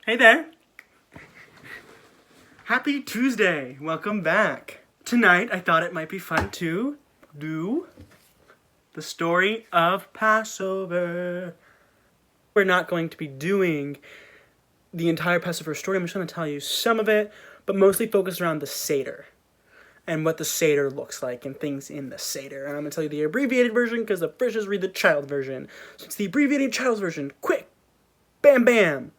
Hey there! Happy Tuesday! Welcome back. Tonight, I thought it might be fun to do the story of Passover. We're not going to be doing the entire Passover story. I'm just going to tell you some of it, but mostly focused around the Seder and what the Seder looks like and things in the Seder. And I'm going to tell you the abbreviated version because the Frishers read the child version. So it's the abbreviated child's version. Quick! Bam bam!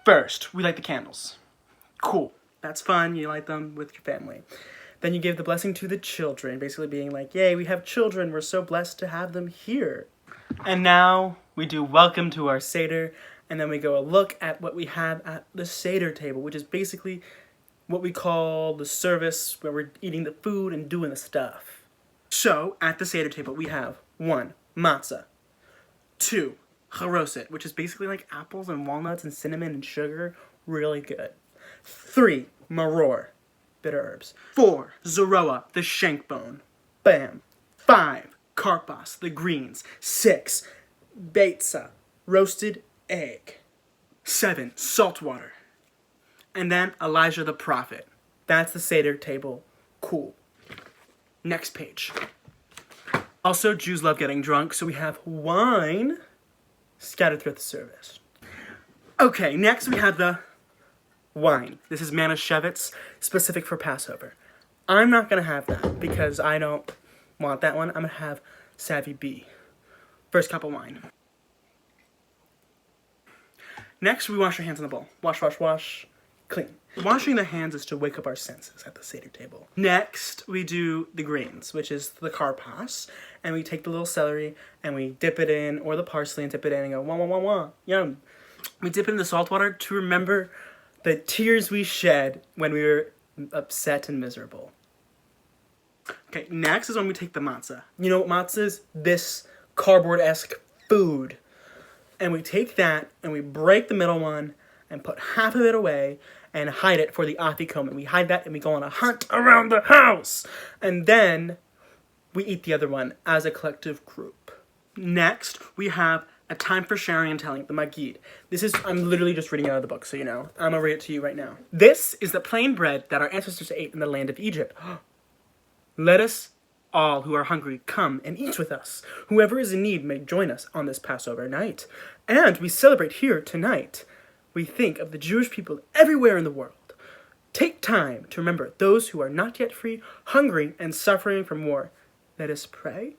First, we light the candles. Cool. That's fun. You light them with your family. Then you give the blessing to the children, basically being like, yay, we have children. We're so blessed to have them here. And now we do welcome to our Seder, and then we go a look at what we have at the Seder table, which is basically what we call the service where we're eating the food and doing the stuff. So, at the Seder table, we have 1, matzah, 2, charoset, which is basically like apples and walnuts and cinnamon and sugar. Really good. 3, maror, bitter herbs. 4, zoroa, the shank bone. Bam. 5, karpas, the greens. 6, beitza, roasted egg. 7, salt water. And then Elijah the prophet. That's the Seder table. Cool. Next page. Also, Jews love getting drunk, so we have wine scattered throughout the service. Okay, next we have the wine. This is Manischewitz, specific for Passover. I'm not going to have that because I don't want that one. I'm going to have Savvy B. First cup of wine. Next, we wash our hands in the bowl. Wash, wash, wash. Clean. Washing the hands is to wake up our senses at the Seder table. Next, we do the greens, which is the karpas, and we take the little celery and we dip it in, or the parsley, and dip it in and go wah wah wah wah, yum. We dip it in the salt water to remember the tears we shed when we were upset and miserable. Okay, next is when we take the matzah. You know what matzah is? This cardboard-esque food. And we take that and we break the middle one and put half of it away and hide it for the Afikomen. And we hide that and we go on a hunt around the house. And then we eat the other one as a collective group. Next, we have a time for sharing and telling, the Magid. This is, I'm literally just reading out of the book, so you know. I'm gonna read it to you right now. This is the plain bread that our ancestors ate in the land of Egypt. Let us all who are hungry come and eat with us. Whoever is in need may join us on this Passover night. And we celebrate here tonight. We think of the Jewish people everywhere in the world. Take time to remember those who are not yet free, hungry, and suffering from war. Let us pray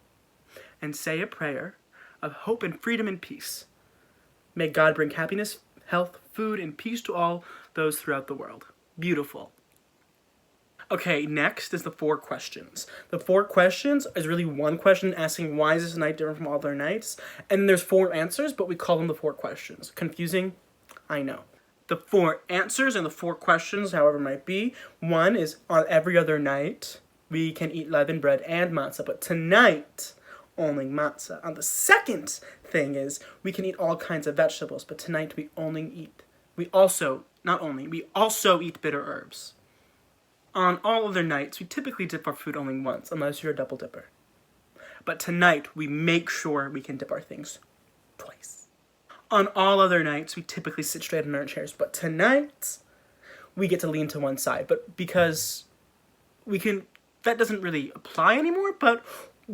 and say a prayer of hope and freedom and peace. May God bring happiness, health, food, and peace to all those throughout the world. Beautiful. Okay, next is the 4 questions. The 4 questions is really one question asking why is this night different from all other nights? And there's 4 answers, but we call them the 4 questions. Confusing? I know. The 4 answers and the 4 questions, however it might be. 1 is on every other night we can eat leavened bread and matzah, but tonight only matzah. On the second thing is we can eat all kinds of vegetables, but tonight we also eat bitter herbs. On all other nights, we typically dip our food only once, unless you're a double dipper. But tonight, we make sure we can dip our things twice. On all other nights, we typically sit straight in our chairs, but tonight, we get to lean to one side. But because that doesn't really apply anymore, but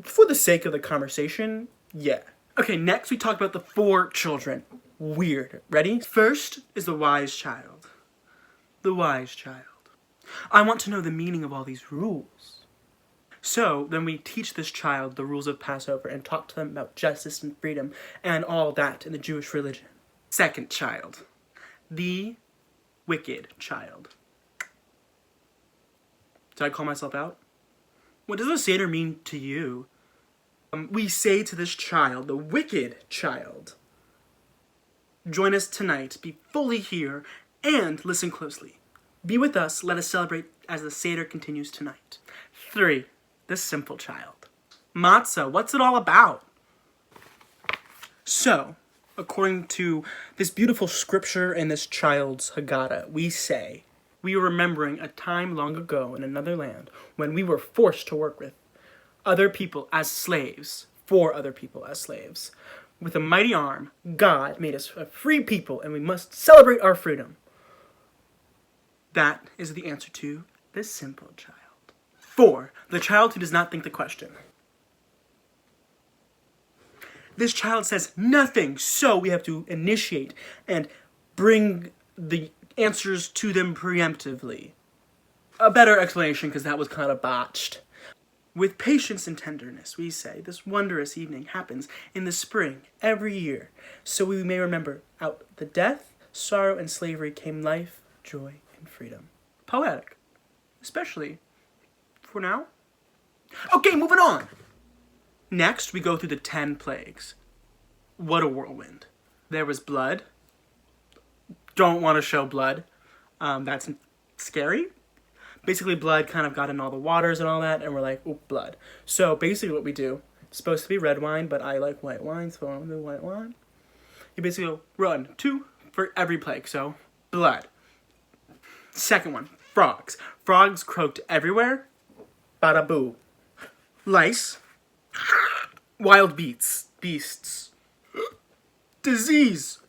for the sake of the conversation, yeah. Okay, next we talk about the 4 children. Weird. Ready? First is the wise child. The wise child. I want to know the meaning of all these rules. So, then we teach this child the rules of Passover and talk to them about justice and freedom and all that in the Jewish religion. Second child. The wicked child. Did I call myself out? What does the Seder mean to you? We say to this child, the wicked child, join us tonight, be fully here, and listen closely. Be with us, let us celebrate as the Seder continues tonight. 3, the simple child. Matzah, what's it all about? So, according to this beautiful scripture in this child's Haggadah, we say, we are remembering a time long ago in another land when we were forced to work with other people as slaves, for other people as slaves. With a mighty arm, God made us a free people, and we must celebrate our freedom. That is the answer to the simple child. 4. The child who does not think the question. This child says nothing, so we have to initiate and bring the answers to them preemptively. A better explanation, because that was kind of botched. With patience and tenderness, we say, this wondrous evening happens in the spring every year, so we may remember out the death, sorrow, and slavery came life, joy, and freedom. Poetic. Especially for now. Okay, moving on! Next, we go through the 10 plagues. What a whirlwind. There was blood. Don't want to show blood. That's scary. Basically, blood kind of got in all the waters and all that, and we're like, oh, blood. So basically what we do, it's supposed to be red wine, but I like white wine, so I'm going to do white wine. You basically go, run, 2 for every plague, so blood. Second one, frogs. Frogs croaked everywhere. Bada boo. Lice. Wild beasts. Disease.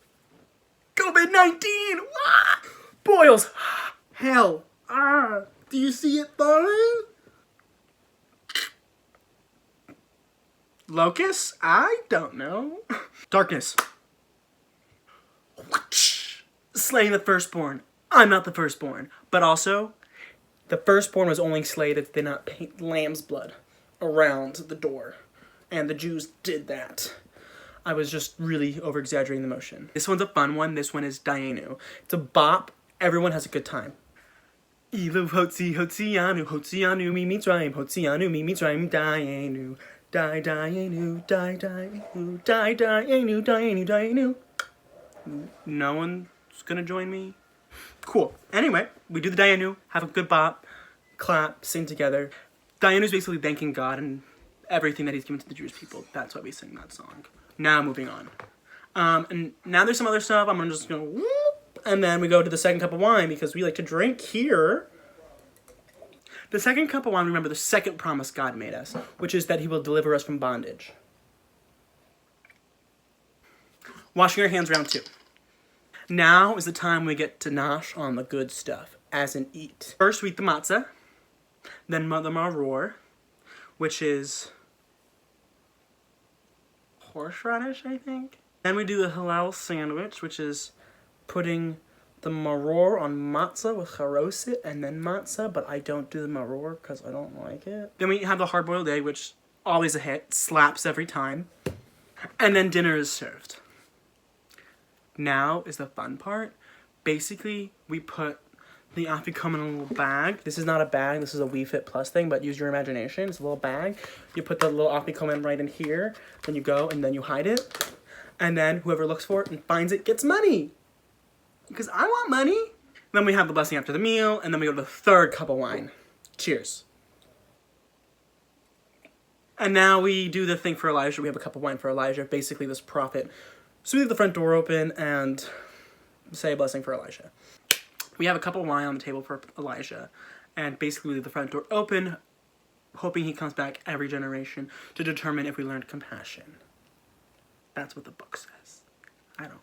COVID-19. Boils. Hell. Do you see it falling? Locusts? I don't know. Darkness. Slaying the firstborn. I'm not the firstborn. But also, the firstborn was only slayed if they did not paint lamb's blood around the door. And the Jews did that. I was just really over-exaggerating the motion. This one's a fun one. This one is Dayenu. It's a bop. Everyone has a good time. Elu Hotzianu, Hotzianu, mi Mitzrayim, Hotzianu, mi Mitzrayim, Dayenu, Dayenu, Dayenu. No one's gonna join me? Cool. Anyway, we do the Dayenu, have a good bop, clap, sing together. Dayenu's basically thanking God and everything that he's given to the Jewish people. That's why we sing that song. Now moving on. And now there's some other stuff. I'm just gonna whoop. And then we go to the second cup of wine because we like to drink here. The second cup of wine, remember the second promise God made us, which is that he will deliver us from bondage. Washing our hands, round 2. Now is the time we get to nosh on the good stuff, as in eat. First we eat the matzah, then the maror, which is horseradish, I think. Then we do the halal sandwich, which is putting the maror on matzah with charoset and then matzah, but I don't do the maror because I don't like it. Then we have the hard-boiled egg, which always a hit, slaps every time. And then dinner is served. Now is the fun part. Basically, we put the afikoman in a little bag. This is not a bag, this is a WeFit Plus thing, but use your imagination. It's a little bag. You put the little afikoman right in here, then you go and then you hide it. And then whoever looks for it and finds it gets money. Because I want money. Then we have the blessing after the meal, and then we go to the third cup of wine. Cheers. And now we do the thing for Elijah. We have a cup of wine for Elijah, basically this prophet. So we leave the front door open and say a blessing for Elijah. We have a cup of wine on the table for Elijah, and basically we leave the front door open, hoping he comes back every generation to determine if we learned compassion. That's what the book says. I don't.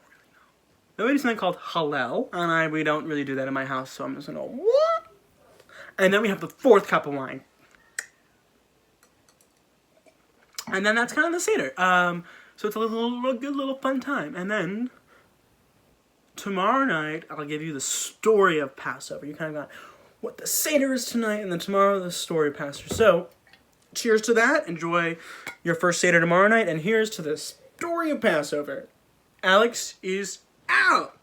Then we do something called Hallel, and we don't really do that in my house, so I'm just gonna what? And then we have the fourth cup of wine. And then that's kind of the Seder. So it's a good little fun time. And then tomorrow night, I'll give you the story of Passover. You kind of got what the Seder is tonight, and then tomorrow the story of Passover. So cheers to that. Enjoy your first Seder tomorrow night, and here's to the story of Passover. Alex is out.